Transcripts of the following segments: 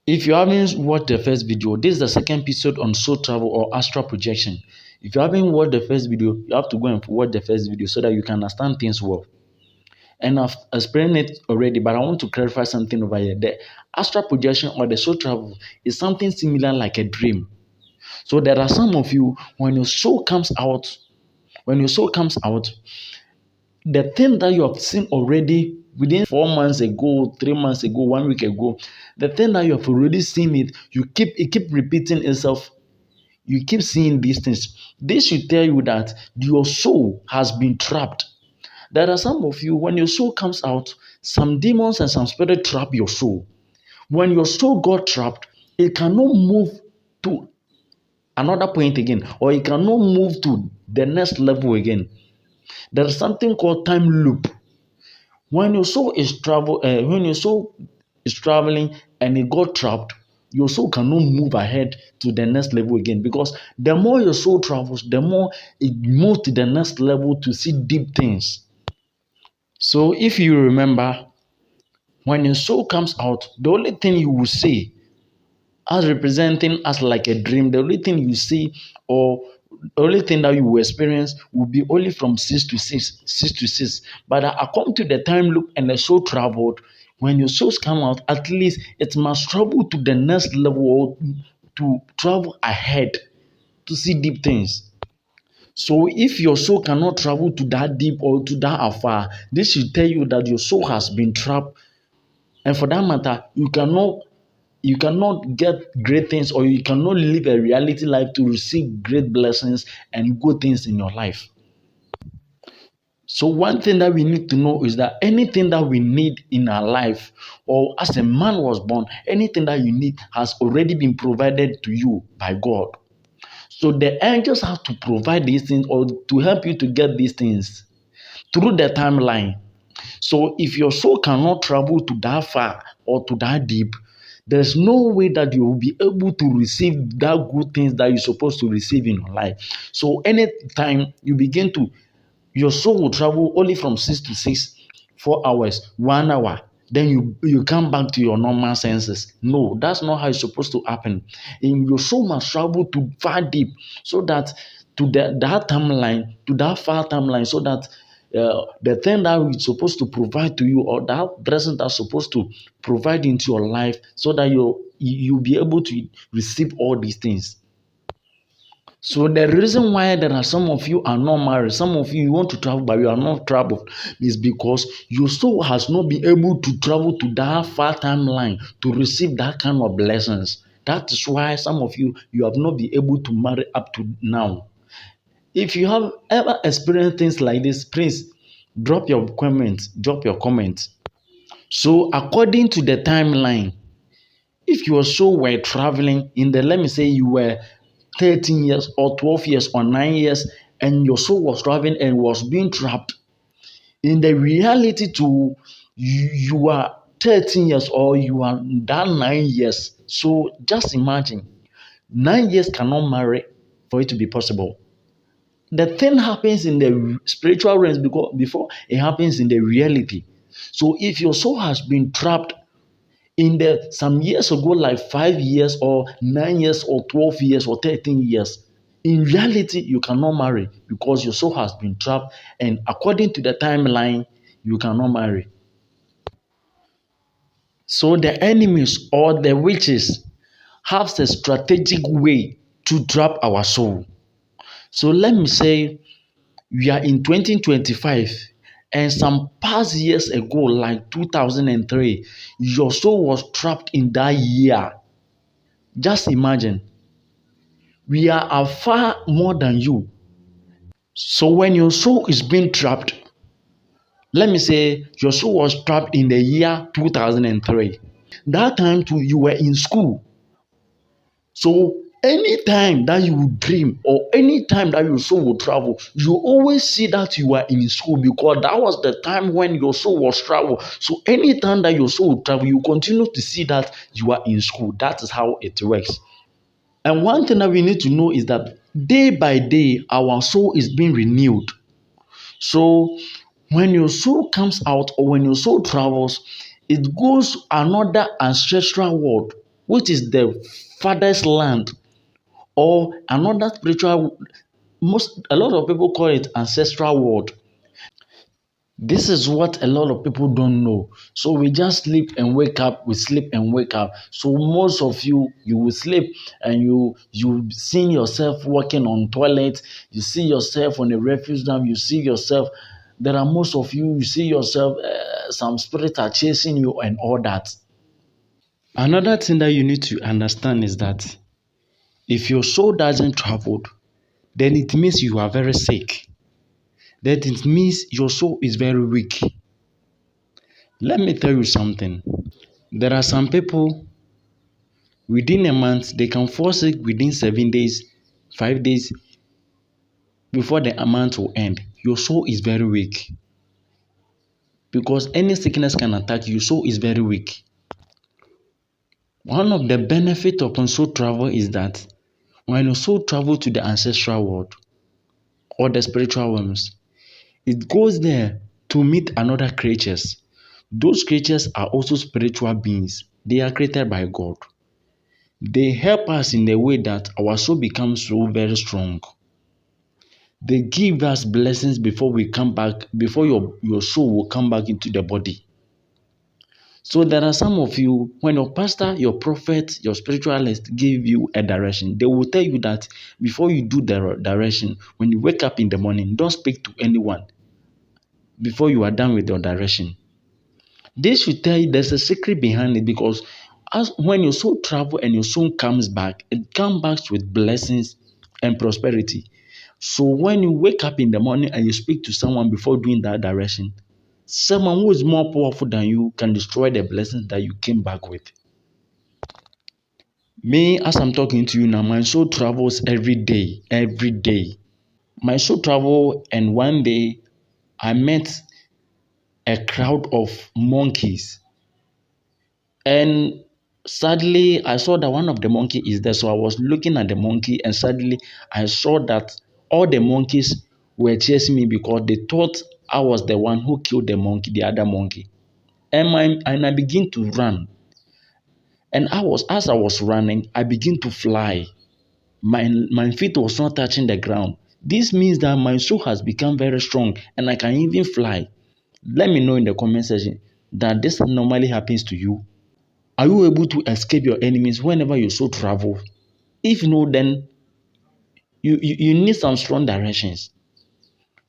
If you haven't watched the first video, this is the second episode on soul travel or astral projection. If you haven't watched the first video, you have to go and watch the first video so that you can understand things well. And I've explained it already, but I want to clarify something over here. The astral projection or the soul travel is something similar like a dream. So there are some of you, when your soul comes out, the thing that you have seen already within 4 months ago, 3 months ago, 1 week ago, the thing that you have already seen it keep repeating itself. You keep seeing these things. This should tell you that your soul has been trapped. There are some of you, when your soul comes out, some demons and some spirit trap your soul. When your soul got trapped, it cannot move to another point again, or it cannot move to the next level again. There is something called time loop. When your soul is traveling and it got trapped, your soul cannot move ahead to the next level again, because the more your soul travels, the more it moves to the next level to see deep things. So if you remember, when your soul comes out, the only thing you will see as representing as like a dream, the only thing you see or the only thing that you will experience will be only from 6 to 6. But according to the time loop and the soul traveled, when your souls come out, at least it must travel to the next level or to travel ahead to see deep things. So if your soul cannot travel to that deep or to that afar, this should tell you that your soul has been trapped. And for that matter, you cannot get great things, or you cannot live a reality life to receive great blessings and good things in your life. So one thing that we need to know is that anything that we need in our life, or as a man was born, anything that you need has already been provided to you by God. So the angels have to provide these things or to help you to get these things through the timeline. So if your soul cannot travel to that far or to that deep, there's no way that you will be able to receive that good things that you're supposed to receive in your life. So anytime your soul will travel only from 6 to 6, 4 hours, 1 hour. Then you come back to your normal senses. No, that's not how it's supposed to happen. And your soul must travel to far deep, so that to that far timeline, so that the thing that it's supposed to provide to you, or that blessing that's supposed to provide into your life, so that you'll be able to receive all these things. So the reason why there are some of you are not married, some of you want to travel but you are not traveled, is because your soul has not been able to travel to that far timeline to receive that kind of blessings. That is why some of you have not been able to marry up to now. If you have ever experienced things like this, please drop your comments. Drop your comments. So according to the timeline, if your soul were traveling in the, let me say you were 13 years or 12 years or 9 years, and your soul was traveling and was being trapped, in the reality to you are 13 years or you are that 9 years. So just imagine, 9 years cannot marry for it to be possible. The thing happens in the spiritual realms before it happens in the reality. So if your soul has been trapped in the some years ago, like 5 years or 9 years or 12 years or 13 years, in reality you cannot marry because your soul has been trapped, and according to the timeline you cannot marry. So the enemies or the witches have a strategic way to trap our soul. So let me say we are in 2025, and some past years ago, like 2003, your soul was trapped in that year. Just imagine, we are far more than you. So when your soul is being trapped, let me say your soul was trapped in the year 2003. That time too, you were in school. So anytime that you will dream or anytime that your soul will travel, you always see that you are in school, because that was the time when your soul was travel. So anytime that your soul will travel, you continue to see that you are in school. That is how it works. And one thing that we need to know is that day by day, our soul is being renewed. So when your soul comes out or when your soul travels, it goes another ancestral world. which is the father's land, or another spiritual, most a lot of people call it ancestral world. This is what a lot of people don't know. So we just sleep and wake up, we sleep and wake up. So most of you, you will sleep and you see yourself walking on toilet, you see yourself on a refuse dump, you see yourself. There are most of you, you see yourself, some spirits are chasing you and all that. Another thing that you need to understand is that if your soul doesn't travel, then it means you are very sick. That it means your soul is very weak. Let me tell you something. There are some people within a month, they can fall sick within 7 days, 5 days before the month will end. Your soul is very weak because any sickness can attack you. Your soul is very weak. One of the benefits of soul travel is that when your soul travels to the ancestral world or the spiritual realms, it goes there to meet another creatures. Those creatures are also spiritual beings. They are created by God. They help us in the way that our soul becomes so very strong. They give us blessings before we come back, before your soul will come back into the body. So there are some of you, when your pastor, your prophet, your spiritualist give you a direction, they will tell you that before you do the direction, when you wake up in the morning, don't speak to anyone before you are done with your direction. This should tell you there's a secret behind it, because as when your soul travel and your soul comes back, it comes back with blessings and prosperity. So when you wake up in the morning and you speak to someone before doing that direction, someone who is more powerful than you can destroy the blessings that you came back with. Me, as I'm talking to you now, my soul travels every day, every day. My soul travel, and one day I met a crowd of monkeys. And sadly, I saw that one of the monkey is there. So I was looking at the monkey, and suddenly I saw that all the monkeys were chasing me because they thought I was the one who killed the monkey, the other monkey. And I begin to run. And as I was running, I begin to fly. My feet was not touching the ground. This means that my soul has become very strong and I can even fly. Let me know in the comment section that this normally happens to you. Are you able to escape your enemies whenever you so travel? If no, then you need some strong directions.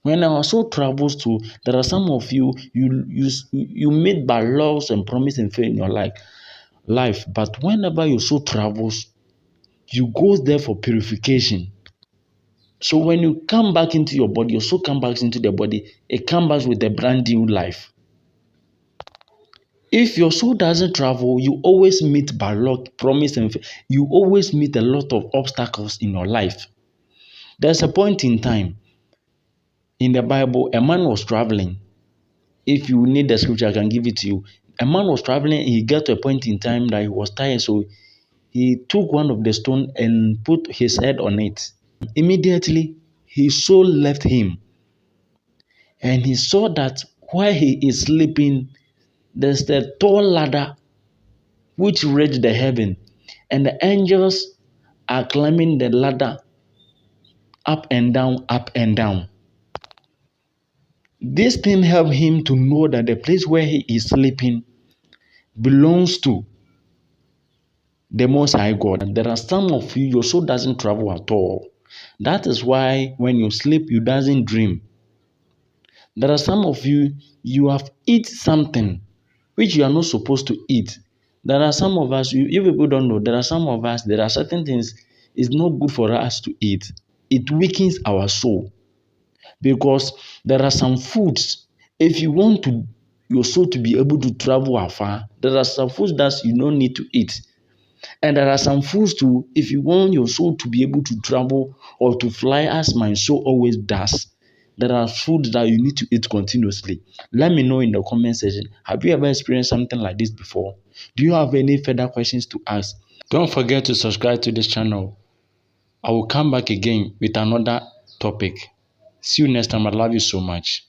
When our soul travels to, there are some of you, you made bad laws and promise and faith in your life. But whenever your soul travels, you go there for purification. So when you come back into your body, your soul comes back into the body, it comes back with a brand new life. If your soul doesn't travel, you always meet bad luck, promise, and you always meet a lot of obstacles in your life. There's a point in time in the Bible, a man was traveling. If you need the scripture, I can give it to you. A man was traveling, he got to a point in time that he was tired, so he took one of the stone and put his head on it. Immediately, his soul left him, and he saw that while he is sleeping, there's a tall ladder which reached the heaven, and the angels are climbing the ladder up and down, up and down. This thing helped him to know that the place where he is sleeping belongs to the Most High God. There are some of you, your soul doesn't travel at all. That is why when you sleep, you doesn't dream. There are some of you, you have eat something which you are not supposed to eat. There are some of us, if people don't know, there are some of us, there are certain things it's not good for us to eat. It weakens our soul because there are some foods. If you want to your soul to be able to travel afar, there are some foods that you don't need to eat. And there are some foods too, if you want your soul to be able to travel or to fly as my soul always does, there are foods that you need to eat continuously. Let me know in the comment section. Have you ever experienced something like this before? Do you have any further questions to ask? Don't forget to subscribe to this channel. I will come back again with another topic. See you next time. I love you so much.